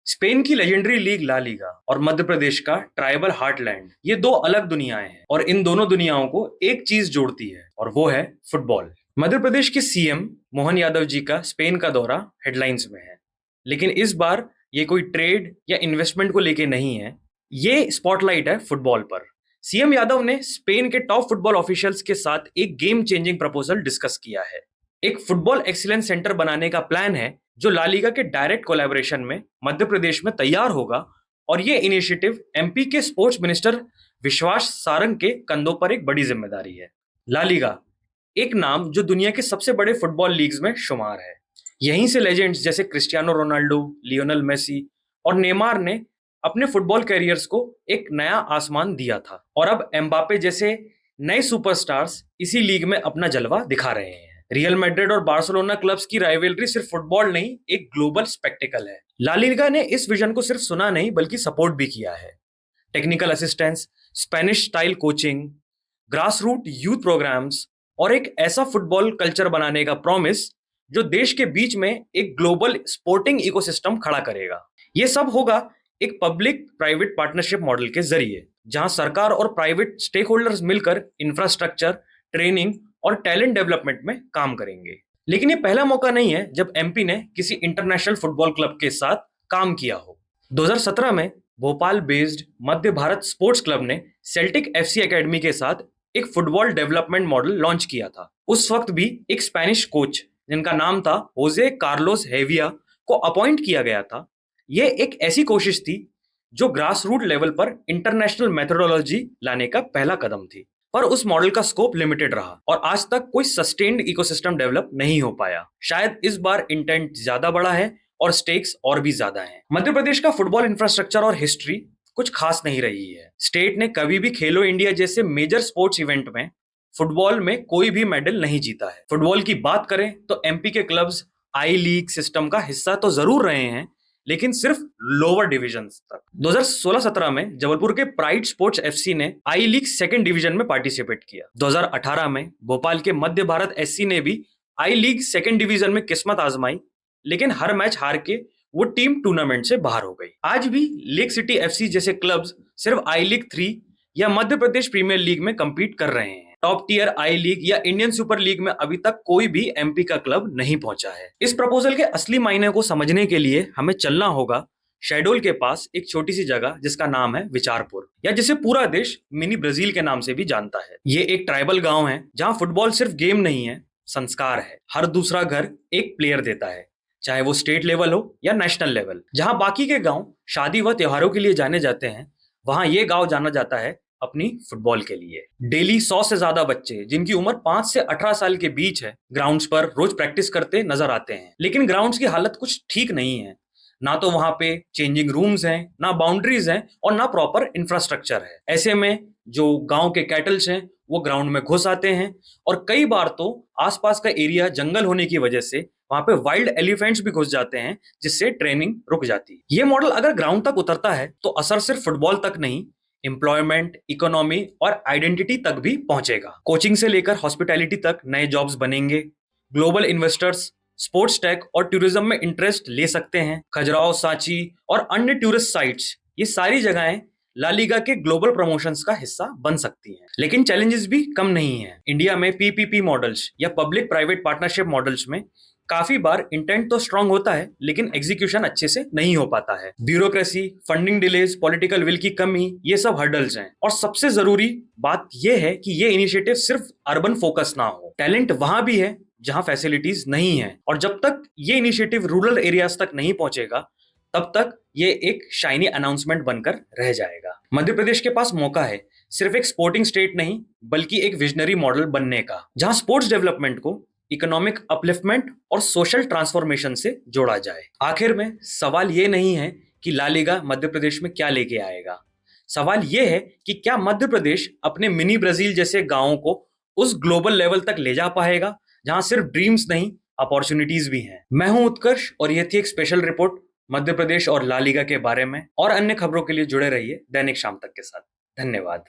Spain की legendary league La Liga और मध्य प्रदेश का ट्राइबल हार्टलैंड, ये दो अलग दुनियाएं हैं और इन दोनों दुनियाओं को एक चीज जोड़ती है और वो है फुटबॉल। मध्य प्रदेश के सीएम मोहन यादव जी का स्पेन का दौरा हेडलाइंस में है, लेकिन इस बार ये कोई ट्रेड या इन्वेस्टमेंट को लेके नहीं है। ये स्पॉटलाइट है फुटबॉल पर। सीएम यादव ने स्पेन के टॉप फुटबॉल ऑफिशियल्स के साथ एक गेम चेंजिंग प्रपोजल डिस्कस किया है। एक फुटबॉल एक्सीलेंस सेंटर बनाने का प्लान है जो ला लीगा के डायरेक्ट कोलैबोरेशन में मध्य प्रदेश में तैयार होगा और ये इनिशिएटिव एमपी के स्पोर्ट्स मिनिस्टर विश्वास सारंग के कंधों पर एक बड़ी जिम्मेदारी है। ला लीगा एक नाम जो दुनिया के सबसे बड़े फुटबॉल लीग्स में शुमार है। यहीं से लेजेंड्स जैसे क्रिस्टियानो रोनाल्डो, लियोनेल मेसी और नेमार ने अपने फुटबॉल कैरियर्स को एक नया आसमान दिया था और अब एम्बापे जैसे नए सुपरस्टार्स इसी लीग में अपना जलवा दिखा रहे हैं। रियल मैड्रिड और बार्सिलोना क्लब्स की राइवलरी सिर्फ फुटबॉल नहीं, एक ग्लोबल स्पेक्टिकल है। ला लीगा ने इस विजन को सिर्फ सुना नहीं बल्कि सपोर्ट भी किया है। Technical assistance, Spanish style coaching, grass root youth programmes और एक ऐसा फुटबॉल कल्चर बनाने का प्रॉमिस जो देश के बीच में एक ग्लोबल स्पोर्टिंग इकोसिस्टम खड़ा करेगा। ये सब होगा एक पब्लिक प्राइवेट पार्टनरशिप मॉडल के जरिए, जहां सरकार और प्राइवेट स्टेक होल्डर्स मिलकर इंफ्रास्ट्रक्चर, ट्रेनिंग और टैलेंट डेवलपमेंट में काम करेंगे। लेकिन ये पहला मौका नहीं है जब एमपी ने किसी इंटरनेशनल फुटबॉल क्लब के साथ काम किया हो। 2017 में भोपाल बेस्ड मध्य भारत स्पोर्ट्स क्लब ने सेल्टिक एफसी एकेडमी के साथ एक फुटबॉल डेवलपमेंट मॉडल लॉन्च किया था। उस वक्त भी एक स्पेनिश कोच जिनका नाम था होजे कार्लोस हेविया को अपॉइंट किया गया था। यह एक ऐसी कोशिश थी जो ग्रास रूट लेवल पर इंटरनेशनल मेथोडोलॉजी लाने का पहला कदम थी, पर उस मॉडल का स्कोप लिमिटेड रहा और आज तक कोई सस्टेन्ड इकोसिस्टम डेवलप नहीं हो पाया। शायद इस बार इंटेंट ज्यादा बड़ा है और स्टेक्स और भी ज्यादा हैं। मध्य प्रदेश का फुटबॉल इंफ्रास्ट्रक्चर और हिस्ट्री कुछ खास नहीं रही है। स्टेट ने कभी भी खेलो इंडिया जैसे मेजर स्पोर्ट्स इवेंट में फुटबॉल में कोई भी मेडल नहीं जीता है। फुटबॉल की बात करें तो एमपी के क्लब्स आई लीग सिस्टम का हिस्सा तो जरूर रहे हैं, लेकिन सिर्फ लोअर डिवीजन तक। 2016-17 में जबलपुर के प्राइड स्पोर्ट्स एफसी ने आई लीग सेकंड डिवीजन में पार्टिसिपेट किया। 2018 में भोपाल के मध्य भारत एससी ने भी आई लीग सेकंड डिवीजन में किस्मत आजमाई, लेकिन हर मैच हार के वो टीम टूर्नामेंट से बाहर हो गई। आज भी लेक सिटी एफसी जैसे क्लब्स सिर्फ आई लीग 3 या मध्य प्रदेश प्रीमियर लीग में compete कर रहे हैं। टॉप टियर आई लीग या इंडियन सुपर लीग में अभी तक कोई भी एमपी का क्लब नहीं पहुंचा है। इस प्रपोजल के असली मायने को समझने के लिए हमें चलना होगा शहडोल के पास एक छोटी सी जगह जिसका नाम है विचारपुर, या जिसे पूरा देश मिनी ब्राजील के नाम से भी जानता है। ये एक ट्राइबल गांव है जहां फुटबॉल सिर्फ गेम नहीं है, संस्कार है। हर दूसरा घर एक प्लेयर देता है, चाहे वो स्टेट लेवल हो या नेशनल लेवल। जहां बाकी के गांव शादी व त्योहारों के लिए जाने जाते हैं, वहां ये गांव जाना जाता है अपनी फुटबॉल के लिए। डेली 100 से ज्यादा बच्चे जिनकी उम्र 5 से 18 साल के बीच है ग्राउंड्स पर रोज प्रैक्टिस करते नजर आते हैं। लेकिन ग्राउंड्स की हालत कुछ ठीक नहीं है। ना तो वहां पे चेंजिंग रूम्स हैं, ना बाउंड्रीज हैं और ना प्रॉपर इंफ्रास्ट्रक्चर है। ऐसे में जो गांव के कैटल्स हैं वो ग्राउंड में घुस आते हैं और कई बार तो आसपास का एरिया जंगल होने की वजह से वहां पे वाइल्ड एलिफेंट्स भी घुस जाते हैं, जिससे ट्रेनिंग रुक जाती है। ये मॉडल अगर ग्राउंड तक उतरता है तो असर सिर्फ फुटबॉल तक नहीं, एम्प्लॉयमेंट, इकोनॉमी और आइडेंटिटी तक भी पहुंचेगा। कोचिंग से लेकर हॉस्पिटैलिटी तक नए जॉब्स बनेंगे। ग्लोबल इन्वेस्टर्स स्पोर्ट्स टेक और टूरिज्म में इंटरेस्ट ले सकते हैं। खजुराहो, सांची और अन्य टूरिस्ट साइट्स, ये सारी जगहें ला लीगा के ग्लोबल प्रमोशंस का हिस्सा बन सकती हैं। लेकिन चैलेंजेस भी कम नहीं है। इंडिया में पीपीपी मॉडल्स या पब्लिक प्राइवेट पार्टनरशिप मॉडल्स में काफी बार इंटेंट तो स्ट्रांग होता है, लेकिन एग्जीक्यूशन अच्छे से नहीं हो पाता है। Bureaucracy, funding delays, political will की कमी, ये सब हर्डल्स हैं। और सबसे जरूरी बात यह है कि ये इनिशिएटिव सिर्फ अर्बन फोकस ना हो। टैलेंट वहां भी है जहां फैसिलिटीज नहीं है, और जब तक ये इनिशिएटिव रूरल एरियाज तक नहीं पहुंचेगा तब तक ये एक शाइनी अनाउंसमेंट बनकर रह जाएगा। मध्य प्रदेश के पास मौका है सिर्फ एक स्पोर्टिंग स्टेट नहीं बल्कि एक विजनरी मॉडल बनने का, जहां स्पोर्ट्स डेवलपमेंट को इकोनॉमिक अपलिफ्टमेंट और सोशल ट्रांसफॉर्मेशन से जोड़ा जाए। आखिर में सवाल ये नहीं है कि ला लीगा मध्य प्रदेश में क्या लेके आएगा। सवाल ये है कि क्या मध्य प्रदेश अपने मिनी ब्राजील जैसे गांवों को उस ग्लोबल लेवल तक ले जा पाएगा जहां सिर्फ ड्रीम्स नहीं, अपॉर्चुनिटीज भी हैं। मैं हूं उत्कर्ष और यह थी एक स्पेशल रिपोर्ट मध्य प्रदेश और ला लीगा के बारे में। और अन्य खबरों के लिए जुड़े रहिए दैनिक शाम तक के साथ। धन्यवाद।